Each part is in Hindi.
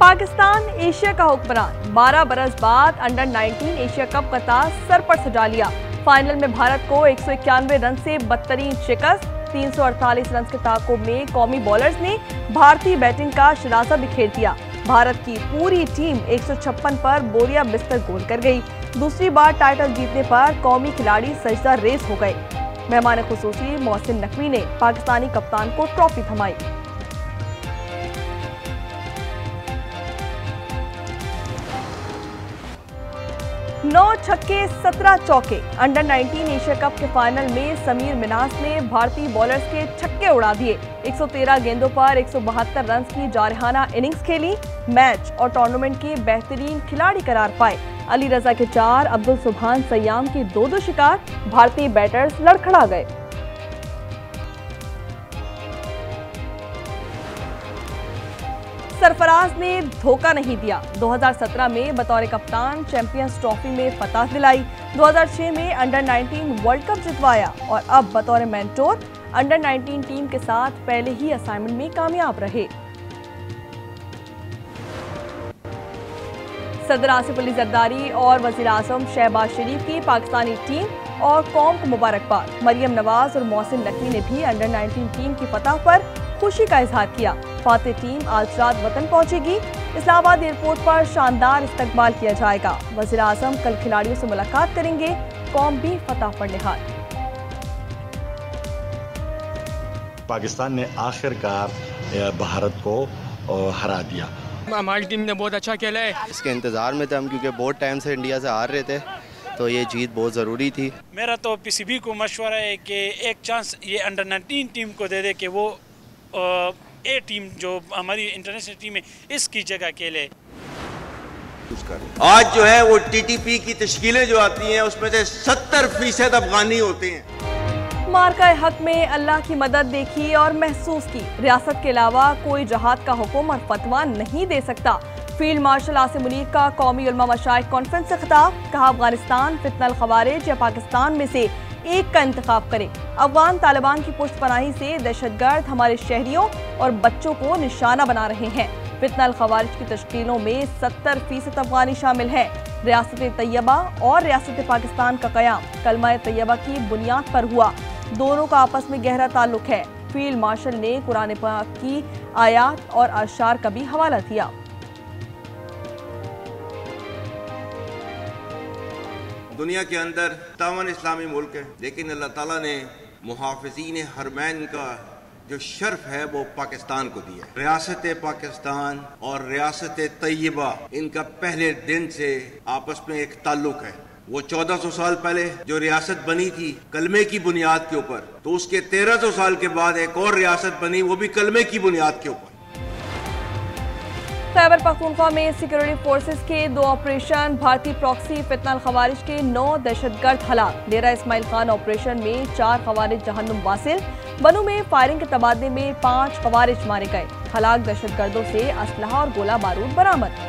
पाकिस्तान एशिया का हुक्मरान 12 बरस बाद अंडर 19 एशिया कप का ताज सर पर सजा लिया। फाइनल में भारत को 191 रन से बदतरीन शिकस्त। 348 रन के ताकोब में कौमी बॉलर्स ने भारतीय बैटिंग का शरासा बिखेर दिया। भारत की पूरी टीम 156 पर बोरिया बिस्तर गोल कर गई। दूसरी बार टाइटल जीतने पर कौमी खिलाड़ी सजदा रेस हो गए। मेहमान खुसूसी मोहसिन नकवी ने पाकिस्तानी कप्तान को ट्रॉफी थमाई। नौ छक्के 17 चौके। अंडर 19 एशिया कप के फाइनल में समीर मिनास ने भारतीय बॉलर्स के छक्के उड़ा दिए। 113 गेंदों पर 172 रन की जारहाना इनिंग्स खेली। मैच और टूर्नामेंट के बेहतरीन खिलाड़ी करार पाए। अली रजा के 4, अब्दुल सुभान सयाम के 2 शिकार। भारतीय बैटर्स लड़खड़ा गए। सरफराज ने धोखा नहीं दिया। 2017 में बतौर कप्तान चैंपियंस ट्रॉफी में फतह दिलाई। 2006 में अंडर 19 वर्ल्ड कप जितवाया और अब बतौर मेंटोर अंडर 19 टीम के साथ पहले ही असाइनमेंट में कामयाब रहे। सदर आसिफ अली जरदारी और वजीर आजम शहबाज शरीफ की पाकिस्तानी टीम और कौम को मुबारकबाद। मरियम नवाज और मोहसिन नकवी ने भी अंडर 19 टीम की फतह पर खुशी का इजहार किया। फातेह टीम आज रात वतन पहुंचेगी। इस्लामाबाद एयरपोर्ट पर शानदार इस्तकबाल किया जाएगा। वज़ीर आज़म कल खिलाड़ियों से मुलाकात करेंगे। कौम भी फतह पर निहाल। पाकिस्तान ने आखिरकार भारत को हरा दिया। हमारी टीम ने बहुत अच्छा खेला है। इसके इंतज़ार में थे हम, क्योंकि बहुत टाइम से इंडिया से हार रहे थे, तो ये जीत बहुत ज़रूरी थी। मेरा तो पीसीबी को मशवरा है कि एक चांस ये अंडर 19 टीम को दे दे कि वो ए टीम जो हमारी इंटरनेशनल टीम है इसकी जगह खेले। आज जो है वो टीटीपी की तश्कीलें जो आती हैं उसमें से 70% अफगानी होते हैं। मार्का हक में अल्लाह की मदद देखी और महसूस की। रियासत के अलावा कोई जहाद का हुक्म और फतवा नहीं दे सकता। फील्ड मार्शल आसिम मुनीर का कौमी उलमा मशाइख कॉन्फ्रेंस से खिताब। कहा अफगानिस्तान फितनल खवारिज या पाकिस्तान में से एक का इंतखाब करे। अफगान तालिबान की पुष्टपनाही से दहशतगर्द हमारे शहरियों और बच्चों को निशाना बना रहे हैं। फितनल खवारिज की तश्कीलों में 70% अफगानी शामिल हैं। रियासत तैयबा और रियासत पाकिस्तान का क़याम कलमा तैयबा की बुनियाद पर हुआ। दोनों का आपस में गहरा ताल्लुक है। फील्ड मार्शल ने कुरान पाक की आयात और अशार का भी हवाला दिया। दुनिया के अंदर 57 इस्लामी मुल्क है, लेकिन अल्लाह ताला ने मुहाफ़िज़ीन हरमैन का जो शर्फ है वो पाकिस्तान को दिया। रियासत पाकिस्तान और रियासत तैयबा इनका पहले दिन से आपस में एक ताल्लुक है। वो 1400 साल पहले जो रियासत बनी थी कलमे की बुनियाद के ऊपर, तो उसके 1300 साल के बाद एक और रियासत बनी, वो भी कलमे की बुनियाद के ऊपर। खैबर पख्तूनख्वा में सिक्योरिटी फोर्सेस के 2 ऑपरेशन। भारतीय प्रॉक्सी फितनल खवारिज के 9 दहशतगर्द हलाक। डेरा इस्माइल खान ऑपरेशन में 4 खवारिज जहन्नुम वासिल। बनू में फायरिंग के तबादले में 5 खवारिज मारे गए। हलाक दहशतगर्दों से असलहा और गोला बारूद बरामद।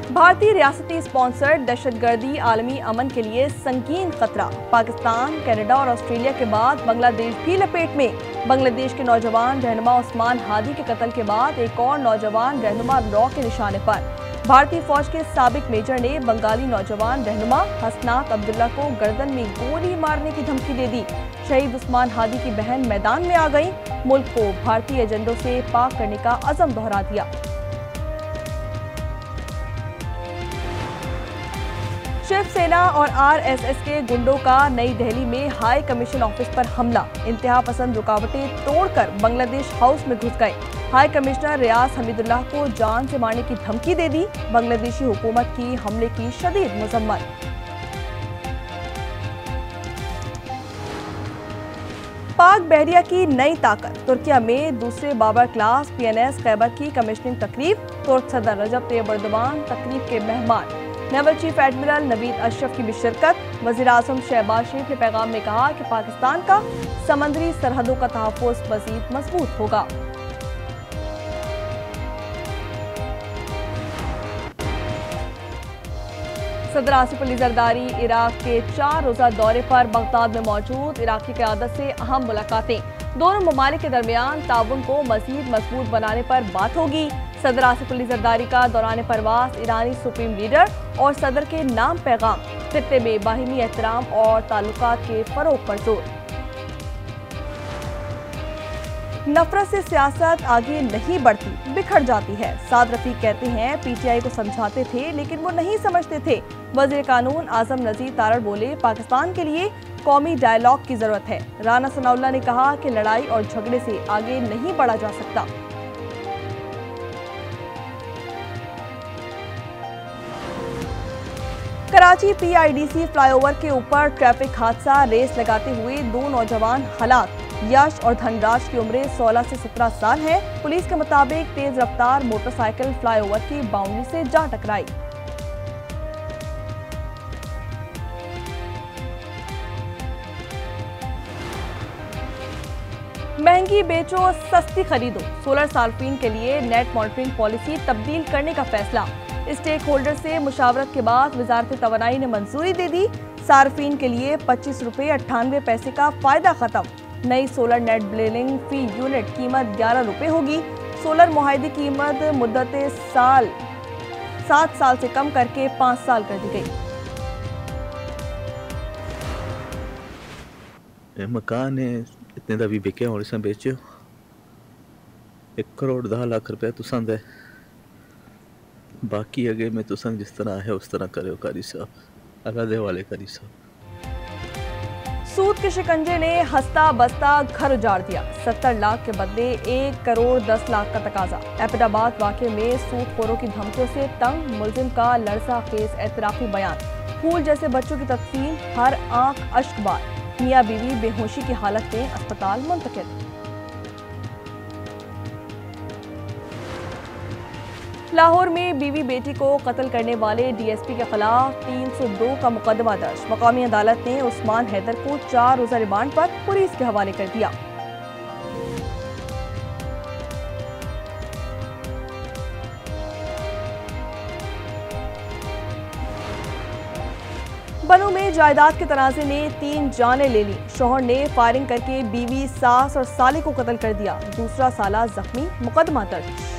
भारतीय रियासती स्पॉन्सर्ड दहशतगर्दी आलमी अमन के लिए संगीन खतरा। पाकिस्तान, कनाडा और ऑस्ट्रेलिया के बाद बांग्लादेश भी लपेट में। बांग्लादेश के नौजवान रहनुमा उस्मान हादी के कत्ल के बाद एक और नौजवान रहनुमा रॉ के निशाने पर। भारतीय फौज के साबिक मेजर ने बंगाली नौजवान रहनुमा हसनात अब्दुल्ला को गर्दन में गोली मारने की धमकी दे दी। शहीद उस्मान हादी की बहन मैदान में आ गई। मुल्क को भारतीय एजेंडों से पाक करने का अज़म दोहरा दिया। शिवसेना और आरएसएस के गुंडों का नई दिल्ली में हाई कमीशन ऑफिस पर हमला। इंतहा पसंद रुकावटें तोड़कर बांग्लादेश हाउस में घुस गए। हाई कमिश्नर रियाज हमीदुल्लाह को जान से मारने की धमकी दे दी। बांग्लादेशी हुकूमत की हमले की शदीद मजम्मत। पाक बहरिया की नई ताकत। तुर्किया में दूसरे बाबर क्लास PNS खैबर की कमिश्निंग तकरीब। तुर्क सदर रजब तैयब एर्दोगान तकरीब के मेहमान। Naval chief admiral Naveed Ashraf की भी शिरकत। वज़ीर आज़म शहबाज शरीफ ने पैगाम में कहा कि पाकिस्तान का समंदरी सरहदों का तहफ़्फ़ुज़ मज़ीद मजबूत होगा। सदर आसिफ अली जरदारी इराक के 4 रोज़ा दौरे पर बगदाद में मौजूद। इराकी क़यादत से अहम मुलाकातें। दोनों ममालिक के दरमियान ताउन को मजीद मजबूत बनाने पर बात होगी। सदर आसिफ अली जरदारी का दौरान परवास ईरानी सुप्रीम लीडर और सदर के नाम पैगाम, खित्ते में बाहिमी एहतराम और ताल्लुकात के फरोग पर जोर। नफरत से सियासत आगे नहीं बढ़ती, बिखर जाती है। साद रफीक कहते हैं पीटीआई को समझाते थे लेकिन वो नहीं समझते थे। वज़ीर कानून आजम नज़ीर तारड़ बोले पाकिस्तान के लिए कौमी डायलॉग की जरूरत है। राना सनाउल्लाह ने कहा कि लड़ाई और झगड़े से आगे नहीं बढ़ा जा सकता। कराची पीआईडीसी फ्लाईओवर के ऊपर ट्रैफिक हादसा, रेस लगाते हुए दो नौजवान हलाक। यश और धनराज की उम्रें 16 से 17 साल है। पुलिस के मुताबिक तेज रफ्तार मोटरसाइकिल फ्लाईओवर की बाउंड्री से जा टकराई। महंगी बेचो सस्ती खरीदो, सोलर सार्फिन के लिए नेट मॉनिटरिंग पॉलिसी तब्दील करने का फैसला। स्टेक होल्डर से मुशावरत के बाद वजारत तवानाई ने मंजूरी दे दी। सार्फिन के लिए 25 रुपये 98 पैसे का फायदा खत्म। नई सोलर नेट बिलिंग फी यूनिट कीमत 11 रुपये होगी। सोलर मुआहदे की कीमत मुद्दत 7 साल से कम करके 5 साल कर दी गई। मकान है इतने दा भी बिके और इसे बेचो 1 करोड़ 10 लाख रुपया तुसां दे, बाकी अगे में तुसां जिस तरह है उस तरह करो कारी साहब, अल्लाह दे वाले कारी साहब। सूद के शिकंजे ने हंसता बसता घर उजाड़ दिया। 70 लाख के बदले 1 करोड़ 10 लाख का तकाजा। एबटाबाद वाक़े में सूदखोरों की धमकियों से तंग मुलजिम का लड़सा खेज एतराफी बयान। फूल जैसे बच्चों की तकसीम, हर आंख अश्कबार। मियां बीवी बेहोशी की हालत में अस्पताल मुंतकिल। लाहौर में बीवी बेटी को कत्ल करने वाले डीएसपी के खिलाफ 302 का मुकदमा दर्ज। मकामी अदालत ने उस्मान हैदर को 4 रोजा रिमांड पर पुलिस के हवाले कर दिया। बनू में जायदाद के तनाजे ने 3 जानें ले ली। शौहर ने फायरिंग करके बीवी, सास और साले को कत्ल कर दिया। दूसरा साला जख्मी, मुकदमा दर्ज।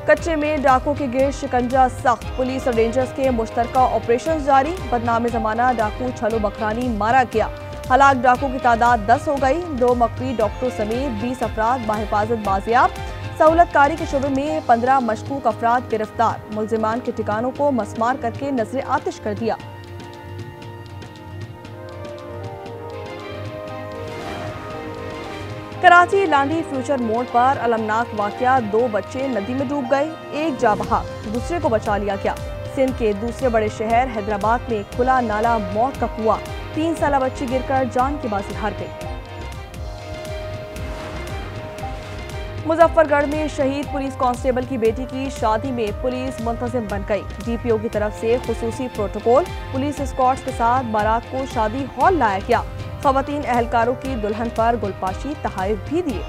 कच्चे में डाकों के गिर शिकंजा सख्त, पुलिस और रेंजर्स के मुश्तरका ऑपरेशन जारी। बदनाम जमाना डाकू छलो बखरानी मारा गया। हलाक डाकू की तादाद 10 हो गई। 2 मकवी डॉक्टरों समेत 20 अफराद बाहिफाजत बाजियाब। सहूलतकारी के शोबे में 15 मशकूक अफराद गिरफ्तार। मुलजिमान के ठिकानों को मसमार करके नजर आतिश कर दिया। कराची लांडी फ्यूचर मोड़ पर अलमनाक वाकया, 2 बच्चे नदी में डूब गए। एक जा बहा, दूसरे को बचा लिया गया। सिंध के दूसरे बड़े शहर हैदराबाद में खुला नाला मौत का कुआं, 3 साला बच्ची गिरकर जान की बाजी हार गई। मुजफ्फरगढ़ में शहीद पुलिस कांस्टेबल की बेटी की शादी में पुलिस मुंतजिम बन गई। डीपीओ की तरफ से खुसूसी प्रोटोकॉल, पुलिस एस्कॉर्ट्स के साथ बारात को शादी हॉल लाया गया। खवातीन अहलकारों की दुल्हन पर गुलपाशी तहाइफ भी दिए।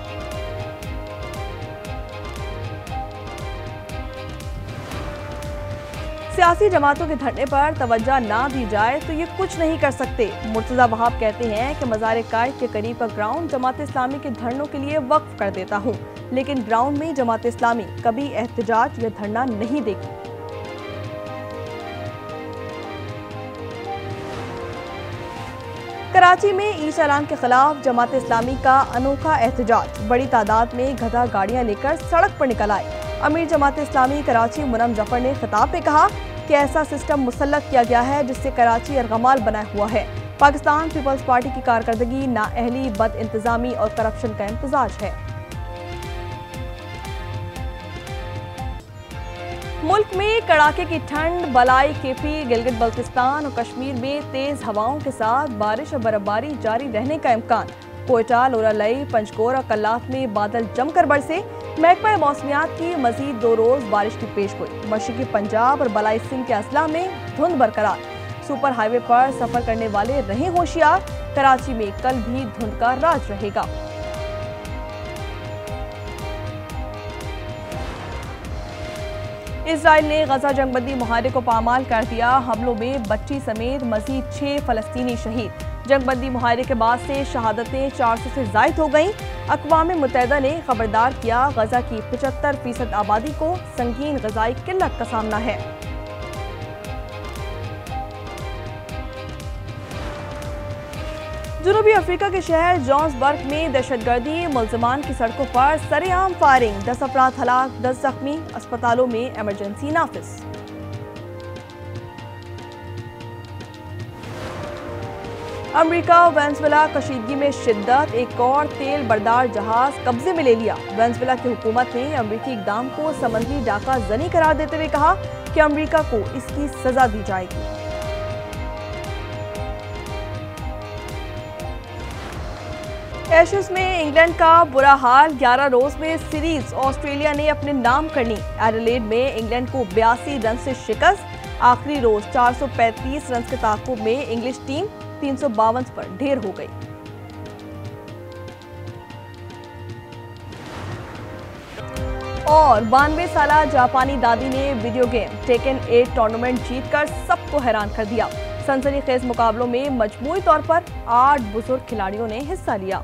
सियासी जमातों के धरने पर तवज्जो ना दी जाए तो ये कुछ नहीं कर सकते। मुर्तजा वहाब कहते हैं कि मज़ार कायद के करीब का ग्राउंड जमात इस्लामी के धरनों के लिए वक्फ कर देता हूँ, लेकिन ग्राउंड में जमात इस्लामी कभी एहतजाज या धरना नहीं देगी। कराची में ई चालान के खिलाफ जमात इस्लामी का अनोखा एहतजाज। बड़ी तादाद में गधा गाड़ियां लेकर सड़क पर निकल आए। अमीर जमात इस्लामी कराची मुनम जफर ने खिताब में कहा कि ऐसा सिस्टम मुसल्लत किया गया है जिससे कराची अर्गमाल बना हुआ है। पाकिस्तान पीपल्स पार्टी की कारकर्दगी नाअहली, बद इंतजामी और करप्शन का इम्तजाज है। मुल्क में कड़ाके की ठंड, बलाई केपी, गिलगित बल्तिस्तान और कश्मीर में तेज हवाओं के साथ बारिश और बर्फबारी जारी रहने का इम्कान। कोयटा, लोरालई, पंचकोर और कल्लात में बादल जमकर बरसे। महकमा मौसमियात की मजीद 2 रोज बारिश की पेशगोई। मशरकी पंजाब और बलाई सिंध के अजला में धुंध बरकरार। सुपर हाईवे पर सफर करने वाले रहें होशियार। कराची में कल भी धुंध का राज रहेगा। इसराइल ने गजा जंगबंदी मुआहदे को पामाल कर दिया। हमलों में बच्ची समेत मजीद 6 फलस्तीनी शहीद। जंगबंदी मुआहदे के बाद से शहादतें 400 से जायद हो गईं। अक़वाम मुत्तहिदा ने खबरदार किया, गजा की 75% आबादी को संगीन ग़िज़ाई किल्लत का सामना है। जनूबी अफ्रीका के शहर जोहान्सबर्ग में दहशतगर्दी मुल्ज़िमान की सड़कों पर सरेआम फायरिंग, 10 अफराद हलाक, 10 जख्मी, अस्पतालों में इमरजेंसी नाफिज। अमरीका वेनेज़ुएला कशीदगी में शिद्दत, एक और तेल बरदार जहाज कब्जे में ले लिया। वेनेज़ुएला की हुकूमत ने अमरीकी इक़दाम को समंदरी डाका जनी करार देते हुए कहा कि अमरीका को इसकी सजा दी जाएगी। एशेज में इंग्लैंड का बुरा हाल, 11 रोज में सीरीज ऑस्ट्रेलिया ने अपने नाम करनी। एडिलेड में इंग्लैंड को 82 रन से शिकस्त। आखिरी रोज 435 रन के ताक़ुब में इंग्लिश टीम 352 पर ढेर हो गई। और 92 साला जापानी दादी ने वीडियो गेम टेकन 8 टूर्नामेंट जीतकर सबको हैरान कर दिया। सनसनीखेज मुकाबलों में मजमूई तौर पर 8 बुजुर्ग खिलाड़ियों ने हिस्सा लिया।